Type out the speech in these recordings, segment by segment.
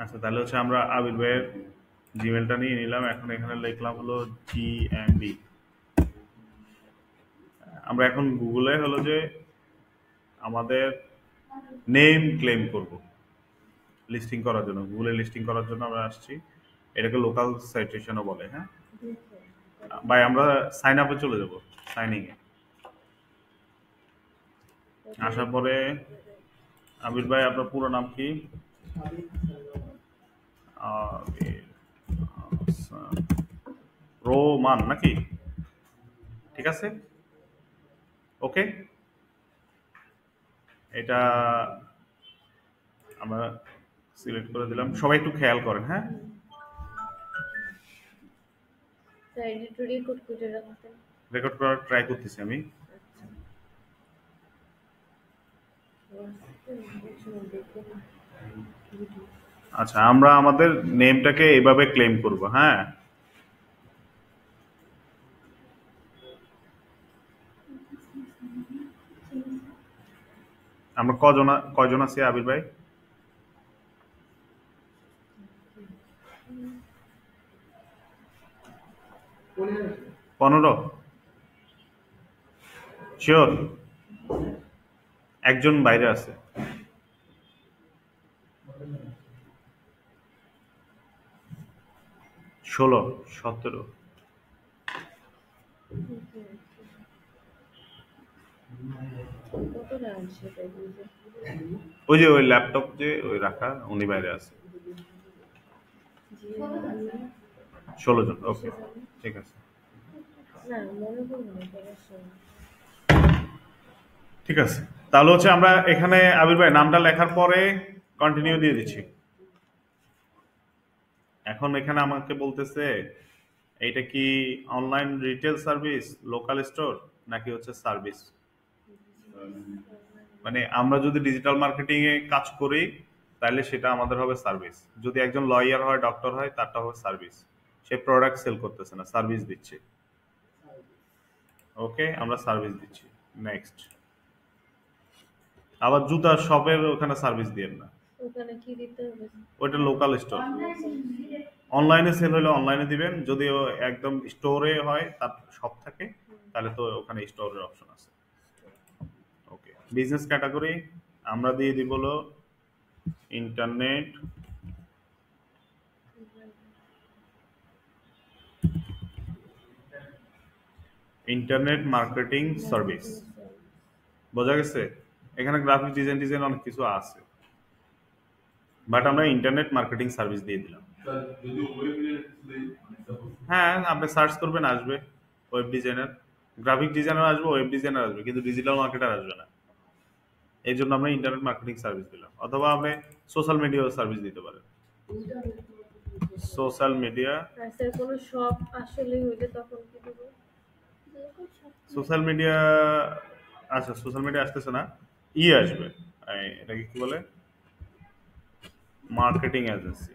আচ্ছা, তাহলে হচ্ছে আমরা আবির ভাইয়ের জিমেলটা নিয়ে নিলাম। এখন এখানে লিখলাম হলো GMB। আমরা এখন গুগলে হলো যে আমাদের নেম ক্লেম করব লিস্টিং করার জন্য, গুগলে লিস্টিং করার জন্য আমরা আসছি। এটাকে লোকাল সাইটেশনও বলে। হ্যাঁ ভাই, আমরা সাইন আপে চলে যাব, সাইনিং এ আসার পরে আবির ভাই আপনার পুরো নাম কি? আবির হাসান রোমান নাকি? ঠিক আছে, ওকে। এটা আমরা সিলেক্ট করে দিলাম। সবাই একটু খেয়াল করেন, হ্যাঁ। রেকর্ড করার ট্রাই করতেছি আমি। আচ্ছা, আমরা আমাদের নেমটাকে এভাবে ক্লেম করব। হ্যাঁ, আমরা কয়জন আছি আবির ভাই? 15। শিওর? একজন বাইরে আছে। 16, 17। ওই যে ওই ল্যাপটপ যে ওই রাখা, উনি বাইরে আছে। 16 জন, ওকে, ঠিক আছে। ঠিক আছে, তাহলে হচ্ছে আমরা এখানে আবির ভাই নামটা লেখার পরে কন্টিনিউ দিয়ে দিচ্ছি। এখন এখানে আমাকে বলতেছে এইটা কি online retail service, local store, নাকি হচ্ছে সার্ভিস। মানে আমরা যদি ডিজিটাল মার্কেটিং এ কাজ করি তাহলে সেটা আমাদের হবে সার্ভিস। যদি একজন লয়ার হয়, ডক্টর হয়, তারটা হবে সার্ভিস। সে প্রোডাক্ট সেল করতেছে না, সার্ভিস দিচ্ছে। ওকে, আমরা সার্ভিস দিচ্ছি। নেক্সট। আবার জুতার শপের ওখানে সার্ভিস দিয়েন না, ওইটা লোকাল স্টোর। অনলাইনে সেল হলে অনলাইনে দিবেন, যদি একদম স্টোরে হয়, তার শপ থাকে, তাহলে তো ওখানে স্টোরের অপশন আছে। ওকে, বিজনেস ক্যাটাগরি আমরা দিয়ে দিব হলো ইন্টারনেট ইন্টারনেট মার্কেটিং সার্ভিস। বোঝা গেছে? এখানে গ্রাফিক ডিজাইন অনেক কিছু আছে, বাট আমরা ইন্টারনেট মার্কেটিং সার্ভিস দিয়ে দিলাম। হ্যাঁ, আপনি সার্চ করবেন, আসবে ওয়েব ডিজাইনার, গ্রাফিক ডিজাইনার আসবে, ওয়েব ডিজাইনার আসবে, কিন্তু ডিজিটাল মার্কেটার আসবে না। এই জন্য আমরা ইন্টারনেট মার্কেটিং সার্ভিস দিলাম। অথবা আপনি সোশ্যাল মিডিয়া সার্ভিস দিতে পারেন। Social media, social media. আচ্ছা, সোশ্যাল মিডিয়া আসতেছে না, আসবে। এটাকে কি বলে? Marketing agency.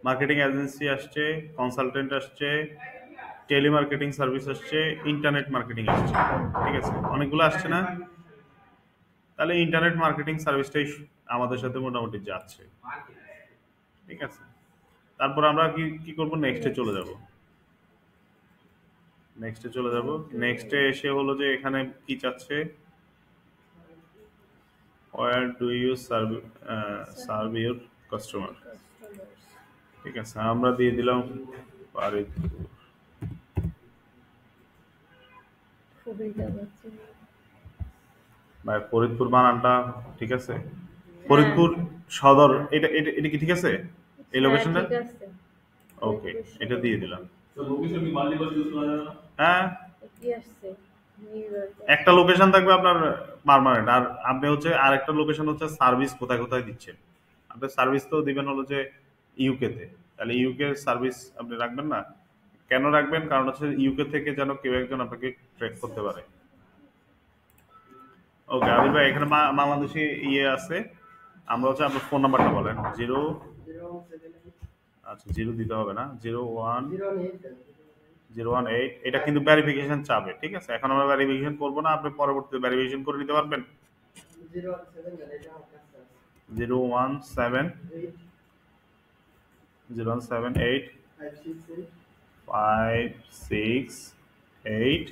মার্কেটিং এজেন্সি আসছে, কনসালটেন্ট আসছে, টেলিমার্কেটিং সার্ভিস আসছে, ইন্টারনেট মার্কেটিং আসছে। ঠিক আছে, অনেকগুলো আসছে না? তাহলে ইন্টারনেট মার্কেটিং সার্ভিসটাই আমাদের সাথে মোটামুটি যাচ্ছে। ঠিক আছে, তারপর আমরা কি কি করব? নেক্সটে চলে যাব। নেক্সটে এসে হলো যে এখানে কি চাচ্ছে, where do you serve your customer. ঠিক আছে, আমরা দিয়ে দিলাম ফরিদপুর। ভাই, ফরিদপুর বানানটা ঠিক আছে? ফরিদপুর সদর, এটা এটা এটা কি ঠিক আছে? এই লোকেশনটা ওকে, এটা দিয়ে দিলাম। হ্যাঁ, একটা লোকেশন থাকবে আপনার পার্মানেন্ট, আর আপনি হচ্ছে আরেকটা লোকেশন হচ্ছে সার্ভিস কোথায় কোথায় দিচ্ছেন। আপনি সার্ভিস তো দিবেন হলো যে ইউকে তে, তাহলে ইউকে সার্ভিস আপনি রাখবেন না। কেন রাখবেন? কারণ হচ্ছে ইউকে থেকে যেন কেউ একজন আপনাকে ট্র্যাক করতে পারে। ওকে আবির ভাই, এখানে বাংলাদেশি আছে। আমরা হচ্ছে আপনার ফোন নাম্বারটা বলেন। 0, আচ্ছা 0 দিতে হবে না, 0108। এটা কিন্তু ভেরিফিকেশন চাবে। ঠিক আছে, এখন আমরা ভেরিফিকেশন করবো না, আপনি পরবর্তীতে ভেরিফিকেশন করে নিতে পারবেন। 017 568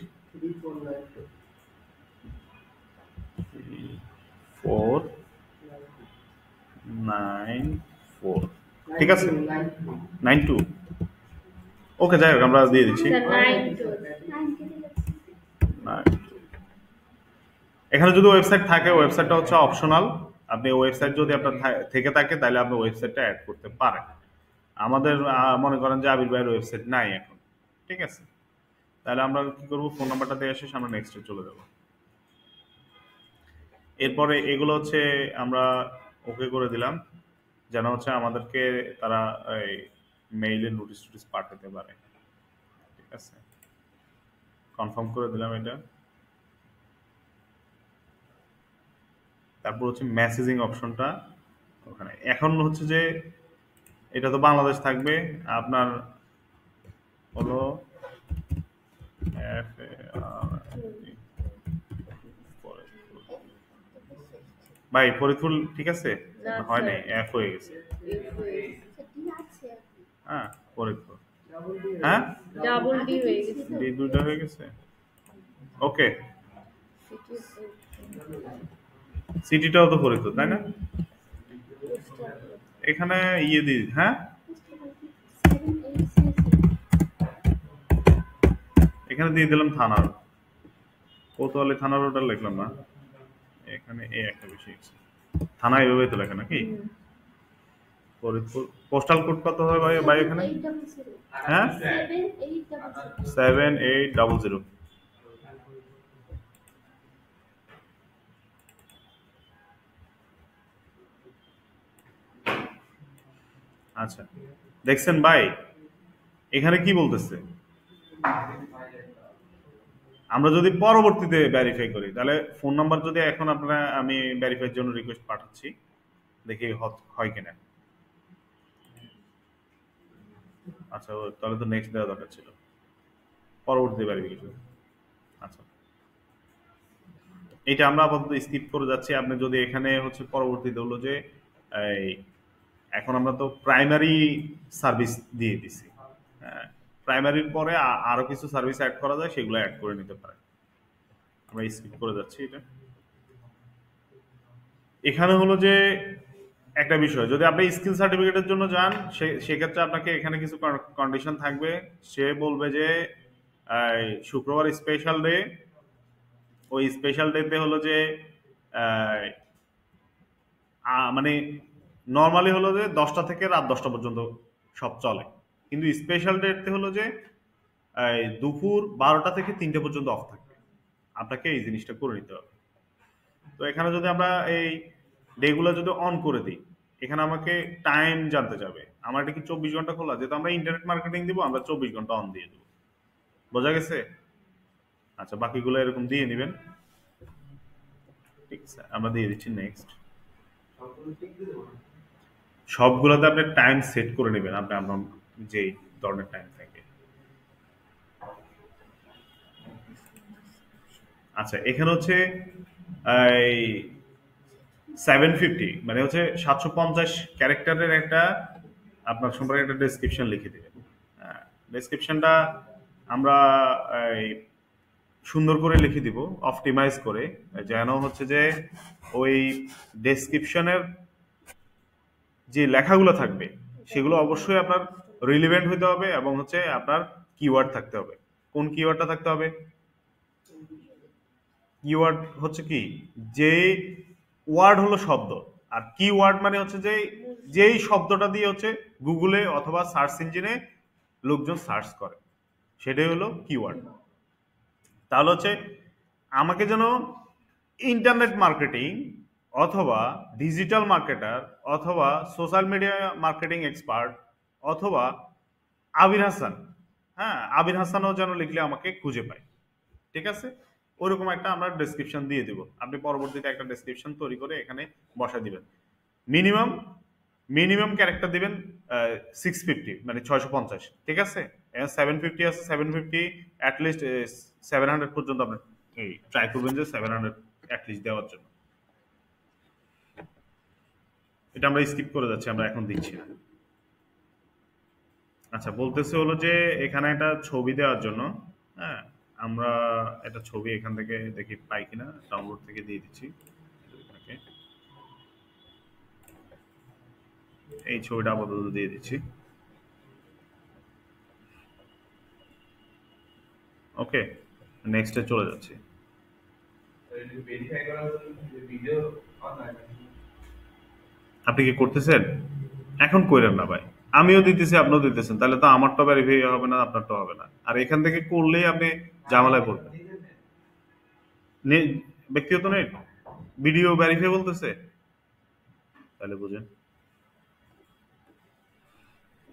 3494 ঠিক আছে 92 ওকে যাই হোক আমরা দিয়ে দিচ্ছি এখানে যদি ওয়েবসাইট থাকে ওয়েবসাইটটা হচ্ছে অপশনাল আপনি ওয়েবসাইট যদি আপনার থেকে থাকে তাহলে আপনি ওয়েবসাইটটা অ্যাড করতে পারেন আমাদের মনে করেন যে আবির ভাইয়ের ওয়েবসাইট নাই এখন ঠিক আছে তাহলে আমরা কি করব ফোন নাম্বারটা দিয়ে এসে আমরা নেক্সটে চলে যাব এরপরে এগুলো হচ্ছে আমরা ওকে করে দিলাম যেন হচ্ছে আমাদেরকে তারা এই মেইলে নোটিশ পাঠাতে পারে ঠিক আছে কনফার্ম করে দিলাম এটা তারপর হচ্ছে মেসেজিং অপশনটা ওখানে এখন হচ্ছে যে এটা তো বাংলাদেশ থাকবে আপনার হলো ভাই ফরিদপুর ঠিক আছে হয় নাই এফ হয়ে গেছে হ্যাঁ ফরিদপুর হ্যাঁ ডাবল ডি হয়ে গেছে ডি দুটো হয়ে গেছে ওকে সিটিটাও তো ফরিদপুর তাই না এখানে ইয়ে দিই হ্যাঁ এখানে দিয়ে দিলাম থানার কোতোয়ালি থানার ওটা লিখলাম না এখানে এই একটা বিষয় থানা এভাবে তো লেখা নাকি ফরিদপুর পোস্টাল কোড কত হবে ভাই ভাই এখানে হ্যাঁ 7800 আচ্ছা দেখছেন ভাই এখানে কি বলতেছে আমরা যদি পরবর্তীতে ভেরিফাই করি তাহলে ফোন নাম্বার যদি এখন আপনারা আমি ভেরিফাইয়ের জন্য রিকোয়েস্ট পাঠাচ্ছি দেখি হয় কিনা আচ্ছা তাহলে তো নেক্সট দেওয়া দরকার ছিল পরবর্তী ভেরিফিকেশন আচ্ছা এটা আমরা আপাতত স্কিপ করে যাচ্ছি আপনি যদি এখানে হচ্ছে পরবর্তীতে হলো যে এই এখন আমরা তো প্রাইমারি সার্ভিস দিয়ে দিছি প্রাইমারির পরে আরো কিছু সার্ভিস অ্যাড করা যায় সেগুলো অ্যাড করে নিতে পারে আমরা স্কিপ করে যাচ্ছি এটা এখানে হলো যে একটা বিষয় যদি আপনি স্কিল সার্টিফিকেটের জন্য যান সেক্ষেত্রে আপনাকে এখানে কিছু কন্ডিশন থাকবে সে বলবে যে শুক্রবার স্পেশাল ডে ওই স্পেশাল ডেতে হলো যে মানে নর্মালি হলো যে 10টা থেকে রাত 10টা পর্যন্ত সব চলে কিন্তু স্পেশাল ডেতে হলো যে দুপুর 12টা থেকে 3টে পর্যন্ত অফ থাকবে আপনাকে এই জিনিসটা করে নিতে হবে তো এখানে যদি আমরা এই ডেগুলো যদি অন করে দিই এখানে আমাকে টাইম জানতে যাবে আমার এটা কি 24 ঘন্টা খোলা যেহেতু আমরা ইন্টারনেট মার্কেটিং দিব আমরা 24 ঘন্টা অন দিয়ে দেবো বোঝা গেছে আচ্ছা বাকিগুলো এরকম দিয়ে নেবেন ঠিক আছে আমরা দিয়ে দিচ্ছি নেক্সট সবগুলোতে আপনি টাইম সেট করে নেবেন আপনি আপনার যে ধরনের টাইম থাকে আচ্ছা এখানে হচ্ছে এই 750 মানে হচ্ছে 750 ক্যারেক্টারের একটা আপনার সম্পর্কে একটা ডেসক্রিপশন লিখে দেবেন ডেসক্রিপশনটা আমরা সুন্দর করে লিখে দিব অপটিমাইজ করে যেন হচ্ছে যে ওই ডেসক্রিপশনের যে লেখাগুলো থাকবে সেগুলো অবশ্যই আপনার রিলিভেন্ট হতে হবে এবং হচ্ছে আপনার কিওয়ার্ড থাকতে হবে কোন কিওয়ার্ডটা থাকতে হবে কিওয়ার্ড হচ্ছে কি যে ওয়ার্ড হলো শব্দ আর কিওয়ার্ড মানে হচ্ছে যে যেই শব্দটা দিয়ে হচ্ছে গুগলে অথবা সার্চ ইঞ্জিনে লোকজন সার্চ করে সেটাই হলো কিওয়ার্ড তাহলে হচ্ছে আমাকে যেন ইন্টারনেট মার্কেটিং অথবা ডিজিটাল মার্কেটার অথবা সোশ্যাল মিডিয়া মার্কেটিং এক্সপার্ট অথবা আবির হাসান হ্যাঁ আবির হাসানও যেন লিখলে আমাকে খুঁজে পায় ঠিক আছে ওইরকম একটা আমরা ডেসক্রিপশন দিয়ে দিব আপনি পরবর্তীতে একটা ডেসক্রিপশন তৈরি করে এখানে বসা দিবেন মিনিমাম ক্যারেক্টার দিবেন 650 মানে 650 ঠিক আছে 750 আছে 750 অ্যাটলিস্ট 700 পর্যন্ত আপনি ট্রাই করবেন যে 700 অ্যাটলিস্ট দেওয়ার জন্য এটা আমরা স্কিপ করে যাচ্ছি, আমরা এখন দিচ্ছি না। আচ্ছা, বলতেছে হলো যে এখানে একটা ছবি দেওয়ার জন্য, হ্যাঁ, আমরা একটা ছবি এখান থেকে দেখি পাই কিনা, ডাউনলোড থেকে দিয়ে দিচ্ছি আপনাকে। এই ছবিটা আপাতত দিয়ে দিচ্ছি। ওকে, নেক্সটে চলে যাচ্ছি। আপনি কি করতেছেন? এখন কইরেন না ভাই। আমিও দিতেছি, আপনিও দিতেছেন, তাহলে তো আমারটা ভেরিফাই হবে না, আপনারটা হবে না। আর এখান থেকে করলেই আপনি ঝামেলায় পড়বেন। ব্যক্তিগত নেট ভিডিও ভেরিফাই বলতেছে, তাহলে বুঝেন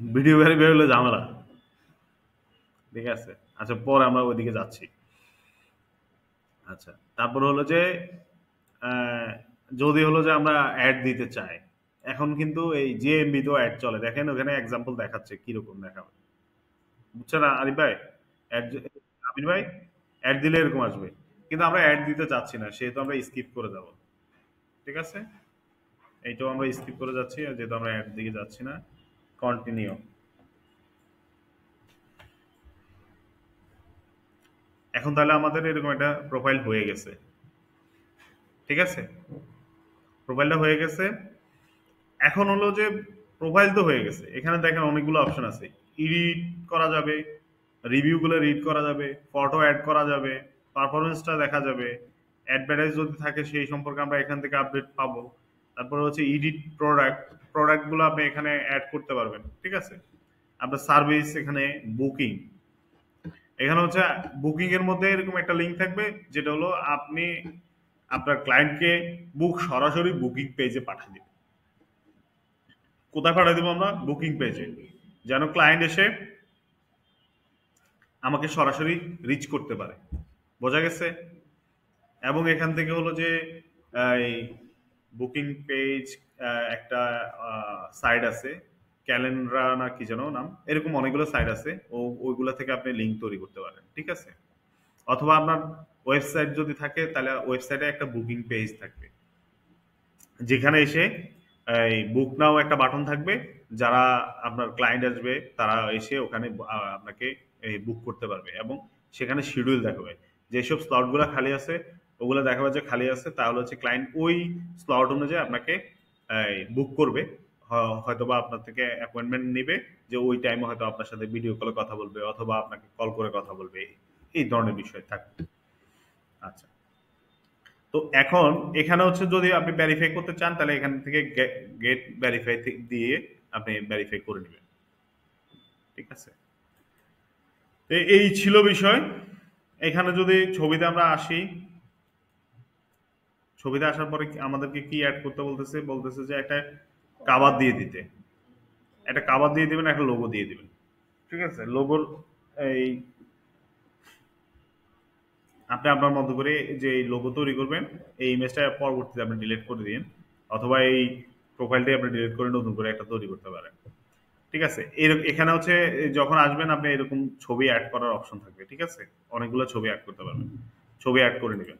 ভিডিও ভেরিফাই হলে ঝামেলা। ঠিক আছে, আচ্ছা, পরে আমরা ওইদিকে যাচ্ছি। আচ্ছা, তারপর হলো যে আহ, যদি হলো যে আমরা অ্যাড দিতে চাই, এখন কিন্তু এই জিএমবি তো অ্যাড চলে, দেখেন ওখানে এক্সাম্পল দেখাচ্ছে কিরকম দেখাবে, বুঝছেন আরিফ ভাই? অ্যাড, আমির ভাই, অ্যাড দিলে এরকম আসবে, কিন্তু আমরা অ্যাড দিতে চাচ্ছি না, সেহেতু আমরা স্কিপ করে যাব। ঠিক আছে, এইটাও আমরা স্কিপ করে যাচ্ছি, আর যেহেতু আমরা অ্যাড দিকে যাচ্ছি না, কন্টিনিউ। এখন তাহলে আমাদের এরকম একটা প্রোফাইল হয়ে গেছে। ঠিক আছে, প্রোফাইলটা হয়ে গেছে। এখন হলো যে প্রোফাইল তো হয়ে গেছে, এখানে দেখেন অনেকগুলো অপশন আছে। এডিট করা যাবে, রিভিউগুলো রিড করা যাবে, ফটো অ্যাড করা যাবে, পারফরমেন্সটা দেখা যাবে, অ্যাডভার্টাইজ যদি থাকে সেই সম্পর্কে আমরা এখান থেকে আপডেট পাবো। তারপরে হচ্ছে এডিট প্রোডাক্ট, প্রোডাক্টগুলো আপনি এখানে অ্যাড করতে পারবেন। ঠিক আছে, আপনার সার্ভিস, এখানে বুকিং, এখানে হচ্ছে বুকিং এর মধ্যে এরকম একটা লিঙ্ক থাকবে, যেটা হলো আপনি আপনার ক্লায়েন্টকে বুক সরাসরি বুকিং পেজে পাঠিয়ে দিবেন। কোথায় পাঠিয়ে দেবো আমরা? বুকিং পেজে, যেন ক্লায়েন্ট এসে আমাকে সরাসরি রিচ করতে পারে। বোঝা গেছে? এবং এখান থেকে হলো যে এই বুকিং পেজ, একটা সাইট আছে, ক্যালেন্ডার না কি যেন নাম, এরকম অনেকগুলো সাইট আছে, ওইগুলো থেকে আপনি লিঙ্ক তৈরি করতে পারেন। ঠিক আছে, অথবা আপনার ওয়েবসাইট যদি থাকে, তাহলে ওয়েবসাইটে একটা বুকিং পেজ থাকবে, যেখানে এসে এই বুক নাও একটা বাটন থাকবে, যারা আপনার ক্লায়েন্ট আসবে তারা এসে ওখানে আপনাকে বুক করতে পারবে, এবং সেখানে শিডিউল দেখাবে, যেসব স্লটগুলো খালি আছে ওগুলো দেখাবে যে খালি আছে, তাহলে হচ্ছে ক্লায়েন্ট ওই স্লট অনুযায়ী আপনাকে বুক করবে। হয়তোবা আপনার থেকে অ্যাপয়েন্টমেন্ট নেবে, যে ওই টাইমে হয়তো আপনার সাথে ভিডিও কলে কথা বলবে, অথবা আপনাকে কল করে কথা বলবে, এই ধরনের বিষয় থাকবে। আচ্ছা, তো এখন এখানে হচ্ছে যদি আপনি ভেরিফাই করতে চান, তাহলে এখান থেকে গেট ভেরিফাই দিয়ে আপনি ভেরিফাই করে নেবেন। ঠিক আছে, এই ছিল বিষয়। এখানে যদি ছবিতে আমরা আসি, ছবিতে আসার পরে আমাদেরকে কি অ্যাড করতে বলতেছে? বলতেছে যে একটা কাভার দিয়ে দিতে, একটা কাভার দিয়ে দিবেন, একটা লোগো দিয়ে দিবেন। ঠিক আছে, লোগোর এই আপনি আপনার মতো করে যে লোগো তৈরি করবেন, এই ইমেজটা পরবর্তীতে আপনি ডিলিট করে দিন, অথবা এই প্রোফাইলটাই আপনি ডিলিট করে নতুন করে একটা তৈরি করতে পারেন। ঠিক আছে, এখানে হচ্ছে যখন আসবেন আপনি এরকম ছবি অ্যাড করার অপশন থাকবে। ঠিক আছে, অনেকগুলো ছবি অ্যাড করতে পারবেন, ছবি অ্যাড করে নেবেন।